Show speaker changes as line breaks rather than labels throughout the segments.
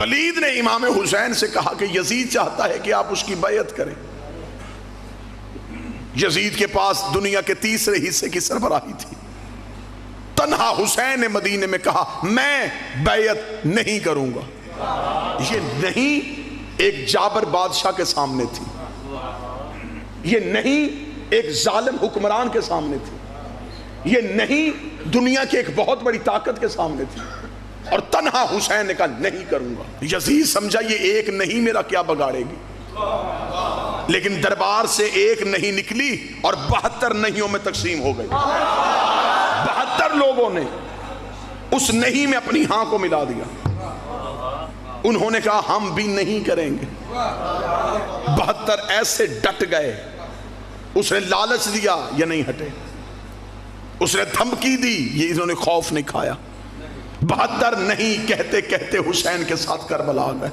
ولید نے امام حسین سے کہا کہ یزید چاہتا ہے کہ آپ اس کی بیعت کریں۔ یزید کے پاس دنیا کے تیسرے حصے کی سربراہی تھی۔ تنہا حسین نے مدینے میں کہا میں بیعت نہیں کروں گا۔ یہ نہیں ایک جابر بادشاہ کے سامنے تھی، یہ نہیں ایک ظالم حکمران کے سامنے تھی، یہ نہیں دنیا کی ایک بہت بڑی طاقت کے سامنے تھی، اور تنہا حسین نے کہا نہیں کروں گا۔ یزید سمجھا یہ ایک نہیں میرا کیا بگاڑے گی، لیکن دربار سے ایک نہیں نکلی اور 72 نہیوں میں تقسیم ہو گئی۔ 72 لوگوں نے اس نہیں میں اپنی ہاں کو ملا دیا۔ انہوں نے کہا ہم بھی نہیں کریں گے۔ 72 ایسے ڈٹ گئے۔ اس نے لالچ دیا، یہ نہیں ہٹے۔ اس نے دھمکی دی، یہ انہوں نے خوف نہیں کھایا۔ 72 نہیں کہتے کہتے حسین کے ساتھ کربلا آ گئے۔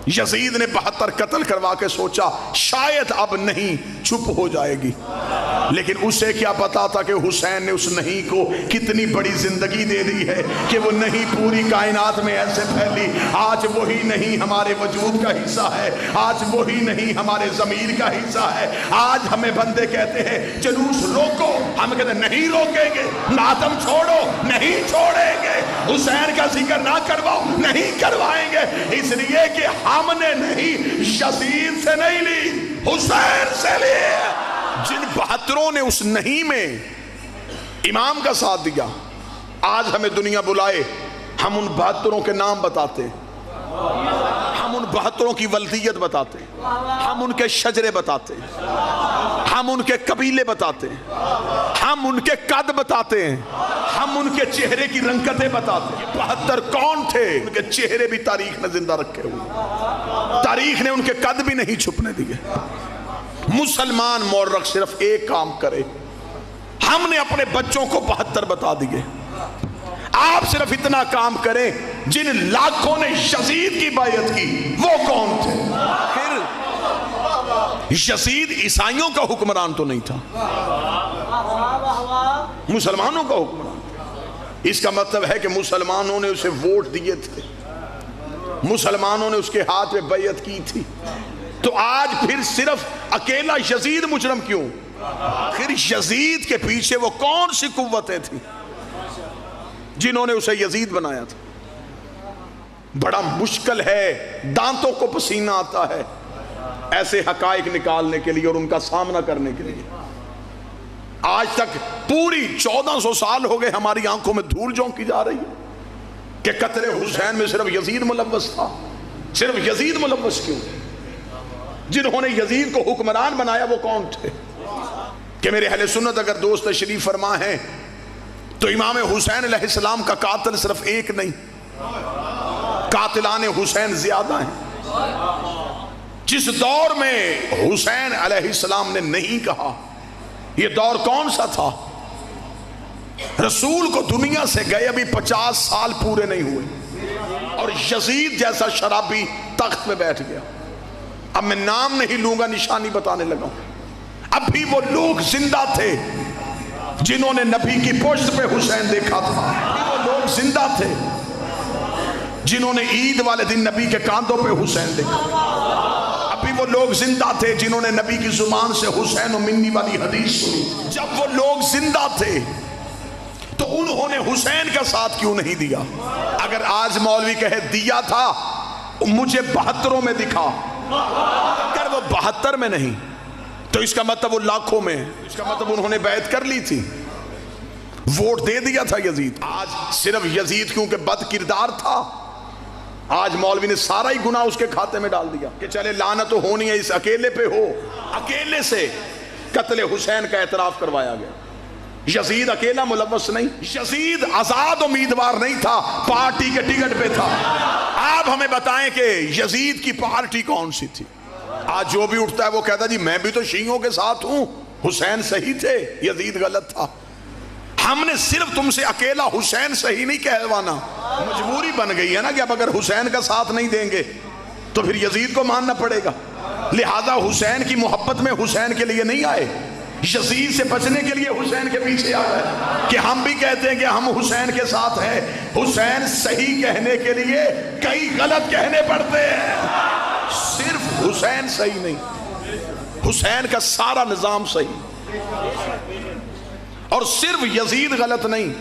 یزید نے 72 قتل کروا کے سوچا شاید اب نہیں چھپ ہو جائے گی، لیکن اسے کیا پتا تھا کہ حسین نے اس نہیں کو کتنی بڑی زندگی دے دی ہے کہ وہ نہیں پوری کائنات میں ایسے پھیلی۔ آج وہی نہیں ہمارے وجود کا حصہ ہے، آج وہی نہیں ہمارے ضمیر کا حصہ ہے۔ آج ہمیں بندے کہتے ہیں جلوس روکو، ہم کہتے ہیں نہیں روکیں گے۔ ماتم چھوڑو، نہیں چھوڑیں گے۔ حسین کا ذکر نہ کرواؤ، نہیں کروائیں گے، اس لیے کہ ہم نے نہیں یزید سے نہیں لی، حسین سے لی۔ جن 72 نے اس نہیں میں امام کا ساتھ دیا، آج ہمیں دنیا بلائے ہم ان 72 کے نام بتاتے، ہم ان 72 کی ولدیت بتاتے، ہم ان کے شجرے بتاتے، ہم ان کے قبیلے بتاتے، ہم ان کے قد بتاتے ہیں، ہم ان کے چہرے کی رنگتیں بتاتے ہیں۔ 72 کون تھے؟ ان کے چہرے بھی تاریخ نے زندہ رکھے ہوئے، تاریخ نے ان کے قد بھی نہیں چھپنے دیے۔ مسلمان مورخ صرف ایک کام کرے، ہم نے اپنے بچوں کو 72 بتا دیے۔ آپ صرف اتنا کام کریں جن لاکھوں نے یزید کی بیعت کی وہ کون تھے۔ پھر یزید عیسائیوں کا حکمران تو نہیں تھا، مسلمانوں کا حکمران تھا۔ اس کا مطلب ہے کہ مسلمانوں نے اسے ووٹ دیے تھے، مسلمانوں نے اس کے ہاتھ میں بیعت کی تھی، تو آج پھر صرف اکیلا یزید مجرم کیوں؟ پھر یزید کے پیچھے وہ کون سی قوتیں تھیں جنہوں نے اسے یزید بنایا تھا؟ بڑا مشکل ہے، دانتوں کو پسینہ آتا ہے ایسے حقائق نکالنے کے لیے اور ان کا سامنا کرنے کے لیے۔ آج تک پوری 1400 سال ہو گئے ہماری آنکھوں میں دھول جھونکی جا رہی ہے کہ قتل حسین میں صرف یزید ملوث تھا۔ صرف یزید ملوث کیوں؟ جنہوں نے یزید کو حکمران بنایا وہ کون تھے؟ کہ میرے اہل سنت اگر دوست تشریف فرما ہیں تو امام حسین علیہ السلام کا قاتل صرف ایک نہیں، قاتلان حسین زیادہ ہیں۔ جس دور میں حسین علیہ السلام نے نہیں کہا، یہ دور کون سا تھا؟ رسول کو دنیا سے گئے ابھی 50 سال پورے نہیں ہوئے، اور یزید جیسا شرابی تخت پہ بیٹھ گیا۔ اب میں نام نہیں لوں گا، نشانی بتانے لگا ہوں۔ اب بھی وہ لوگ زندہ تھے جنہوں نے نبی کی پشت پہ حسین دیکھا تھا، وہ لوگ زندہ تھے جنہوں نے عید والے دن نبی کے کاندھوں پہ حسین دیکھا۔ ابھی وہ لوگ زندہ تھے جنہوں نے نبی کی زبان سے حسین و منی والی حدیث سنی۔ جب وہ لوگ زندہ تھے تو انہوں نے حسین کا ساتھ کیوں نہیں دیا؟ اگر آج مولوی کہے دیا تھا مجھے 72 میں دکھا، اگر وہ 72 میں نہیں تو اس کا مطلب وہ لاکھوں میں، اس کا مطلب انہوں نے بیعت کر لی تھی، ووٹ دے دیا تھا یزید۔ آج صرف یزید کیونکہ بد کردار تھا، آج مولوی نے سارا ہی گناہ اس کے کھاتے میں ڈال دیا کہ چلے لعنت تو ہونی ہے، اس اکیلے پہ ہو۔ اکیلے سے قتل حسین کا اعتراف کروایا گیا۔ یزید اکیلا ملوث نہیں، یزید آزاد امیدوار نہیں تھا، پارٹی کے ٹکٹ پہ تھا۔ آپ ہمیں بتائیں کہ یزید کی پارٹی کون سی تھی؟ آج جو بھی اٹھتا ہے وہ کہتا جی میں بھی تو شیعوں کے ساتھ ہوں، حسین صحیح تھے، یزید غلط تھا۔ ہم نے صرف تم سے اکیلا حسین صحیح نہیں کہلوانا، مجبوری بن گئی ہے نا کہ اب اگر حسین کا ساتھ نہیں دیں گے تو پھر یزید کو ماننا پڑے گا۔ لہذا حسین کی محبت میں حسین کے لیے نہیں آئے، یزید سے بچنے کے لیے حسین کے پیچھے آ گئے کہ ہم بھی کہتے ہیں کہ ہم حسین کے ساتھ ہیں. حسین صحیح کہنے کے لیے کئی غلط کہنے پڑتے ہیں. صرف حسین صحیح نہیں، حسین کا سارا نظام صحیح. اور صرف یزید غلط نہیں،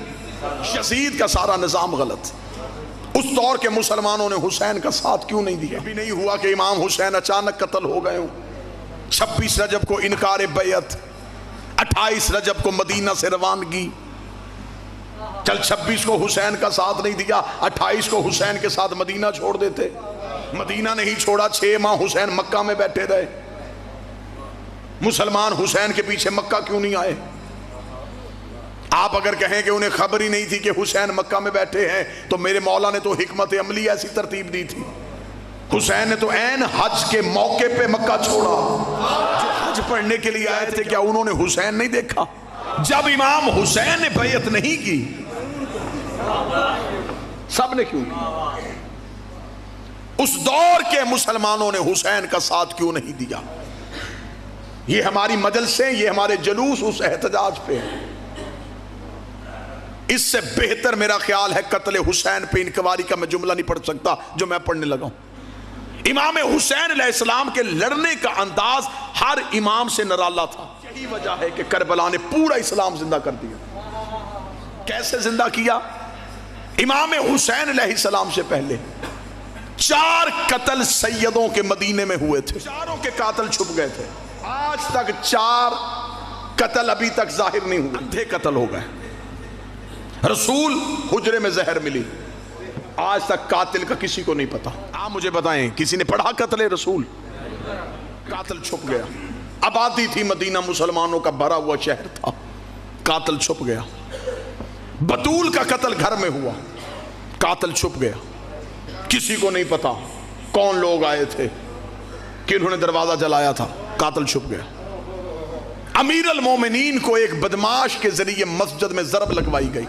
یزید کا سارا نظام غلط. اس دور کے مسلمانوں نے حسین کا ساتھ کیوں نہیں دیا؟ بھی نہیں ہوا کہ امام حسین اچانک قتل ہو گئے ہوں. 26 رجب کو انکار بیعت، 28 رجب کو مدینہ سے روانگی. چل 26 کو حسین کا ساتھ نہیں دیا، 28 کو حسین کے ساتھ مدینہ چھوڑ دیتے. مدینہ نہیں چھوڑا، 6 ماہ حسین مکہ میں بیٹھے رہے. مسلمان حسین کے پیچھے مکہ کیوں نہیں آئے؟ آپ اگر کہیں کہ انہیں خبر ہی نہیں تھی کہ حسین مکہ میں بیٹھے ہیں تو میرے مولا نے تو حکمت عملی ایسی ترتیب دی تھی. حسین نے تو عین حج کے موقع پہ مکہ چھوڑا. جو حج پڑھنے کے لیے آئے تھے کیا انہوں نے حسین نہیں دیکھا؟ جب امام حسین نے بیعت نہیں کی، سب نے کیوں کی؟ اس دور کے مسلمانوں نے حسین کا ساتھ کیوں نہیں دیا؟ یہ ہماری مجلسیں، یہ ہمارے جلوس اس احتجاج پہ ہیں. اس سے بہتر میرا خیال ہے قتل حسین پہ انکواری کا میں جملہ نہیں پڑھ سکتا جو میں پڑھنے لگا ہوں. امام حسین علیہ السلام کے لڑنے کا انداز ہر امام سے نرالا تھا. یہی وجہ ہے کہ کربلا نے پورا اسلام زندہ کر دیا. کیسے زندہ کیا؟ امام حسین علیہ السلام سے پہلے 4 قتل سیدوں کے مدینے میں ہوئے تھے. چاروں کے قاتل چھپ گئے تھے. آج تک 4 قتل ابھی تک ظاہر نہیں ہوئے. آدھے قتل ہو گئے. رسول حجرے میں زہر ملی، آج تک قاتل کا کسی کو نہیں پتا. آپ مجھے بتائیں کسی نے پڑھا قتل رسول؟ قاتل چھپ گیا. آبادی تھی مدینہ، مسلمانوں کا بھرا ہوا شہر تھا، قاتل چھپ گیا. بطول کا قتل گھر میں ہوا، قاتل چھپ گیا. کسی کو نہیں پتا کون لوگ آئے تھے، کنہوں نے دروازہ جلایا تھا، قاتل چھپ گیا. امیر المومنین کو ایک بدماش کے ذریعے مسجد میں ضرب لگوائی گئی.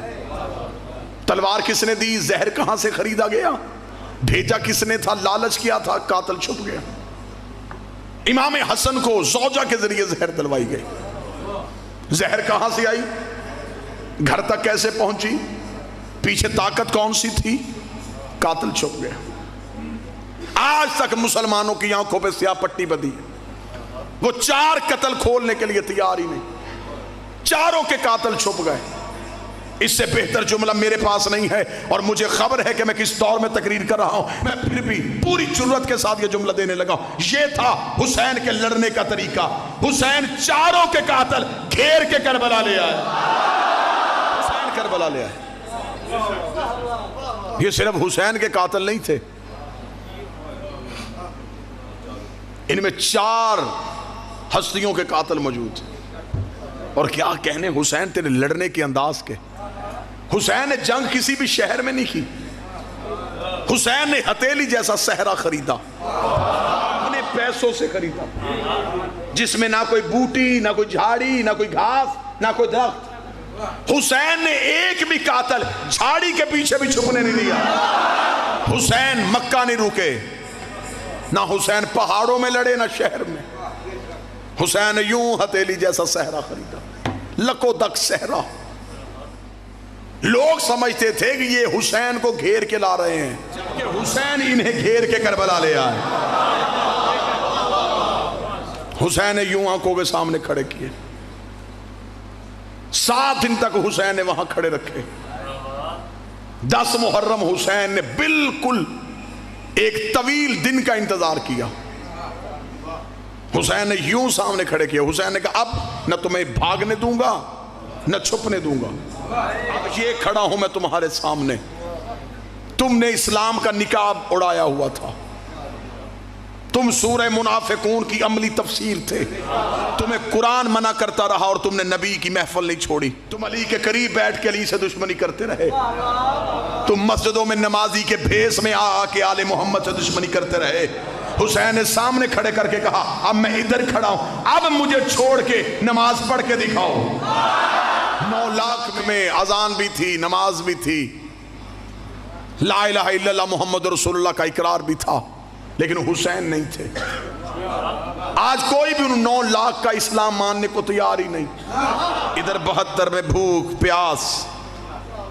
تلوار کس نے دی؟ زہر کہاں سے خریدا گیا؟ بھیجا کس نے تھا؟ لالچ کیا تھا؟ قاتل چھپ گیا. امام حسن کو زوجہ کے ذریعے زہر دلوائی گئی. زہر کہاں سے آئی؟ گھر تک کیسے پہنچی؟ پیچھے طاقت کون سی تھی؟ قاتل چھپ گیا. آج تک مسلمانوں کی آنکھوں پہ سیاہ پٹی بدی. وہ 4 قتل کھولنے کے لیے تیار ہی نہیں. چاروں کے قاتل چھپ گئے. اس سے بہتر جملہ میرے پاس نہیں ہے، اور مجھے خبر ہے کہ میں کس دور میں تقریر کر رہا ہوں. میں پھر بھی پوری جرات کے ساتھ یہ جملہ دینے لگا ہوں. یہ تھا حسین کے لڑنے کا طریقہ. حسین چاروں کے قاتل گھیر کے کربلا لے آئے. حسین کربلا لے آئے. یہ صرف حسین کے قاتل نہیں تھے، ان میں 4 ہستیوں کے قاتل موجود تھے. اور کیا کہنے حسین تیرے لڑنے کے انداز کے. حسین نے جنگ کسی بھی شہر میں نہیں کی. حسین نے ہتھیلی جیسا صحرا خریدا، اپنے پیسوں سے خریدا، جس میں نہ کوئی بوٹی، نہ کوئی جھاڑی، نہ کوئی گھاس، نہ کوئی درخت. حسین نے ایک بھی قاتل جھاڑی کے پیچھے بھی چھپنے نہیں دیا. حسین مکہ نہیں رکے، نہ حسین پہاڑوں میں لڑے نہ شہر میں. حسین یوں ہتھیلی جیسا صحرا خریدا، لکو دک صحرا. لوگ سمجھتے تھے کہ یہ حسین کو گھیر کے لا رہے ہیں، جبکہ حسین انہیں گھیر کے کربلا لے آئے. حسین نے یوں آنکھوں کے سامنے کھڑے کیے. 7 دن تک حسین نے وہاں کھڑے رکھے. 10 محرم حسین نے بالکل ایک طویل دن کا انتظار کیا. حسین نے یوں سامنے کھڑے کیا. حسین نے کہا اب نہ تمہیں بھاگنے دوں گا نہ چھپنے دوں گا. اب یہ کھڑا ہوں میں تمہارے سامنے. تم نے اسلام کا نقاب اڑایا ہوا تھا، تم سورہ منافقون کی عملی تفسیر تھے، تمہیں قرآن منع کرتا رہا اور تم نے نبی کی محفل نہیں چھوڑی. تم علی کے قریب بیٹھ کے علی سے دشمنی کرتے رہے. تم مسجدوں میں نمازی کے بھیس میں آ کے آل محمد سے دشمنی کرتے رہے. حسین نے سامنے کھڑے کر کے کہا اب میں ادھر کھڑا ہوں، اب مجھے چھوڑ کے نماز پڑھ کے دکھاؤ. 9 لاکھ میں اذان بھی تھی، نماز بھی تھی، لا الہ الا اللہ محمد رسول اللہ کا اقرار بھی تھا، لیکن حسین نہیں تھے. آج کوئی بھی 9 لاکھ کا اسلام ماننے کو تیار ہی نہیں. ادھر 72 میں بھوک پیاس،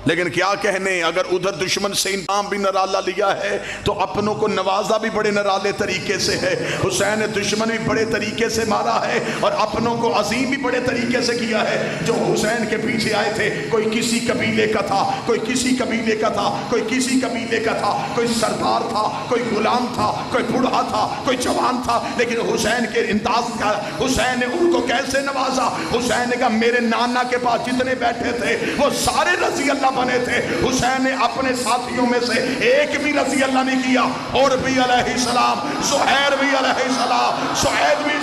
لیکن کیا کہنے اگر ادھر دشمن سے انعام بھی نرالا لیا ہے تو اپنوں کو نوازا بھی بڑے نرالے طریقے سے ہے. حسین نے دشمن بھی بڑے طریقے سے مارا ہے اور اپنوں کو عظیم بھی بڑے طریقے سے کیا ہے. جو حسین کے پیچھے آئے تھے کوئی کسی قبیلے کا تھا، کوئی کسی قبیلے کا تھا، کوئی کسی قبیلے کا تھا، کوئی سردار تھا، کوئی غلام تھا، کوئی بوڑھا تھا، کوئی جوان تھا، لیکن حسین کے انداز کا حسین نے ان کو کیسے نوازا. حسین نے کہا میرے نانا کے پاس جتنے بیٹھے تھے وہ سارے رضی اللہ بنے تھے. حسین نے اپنے ساتھیوں میں سے ایک بھی رضی اللہ نہیں کیا. اور بھی علیہ السلام، زہیر بھی علیہ السلام، سعید بھی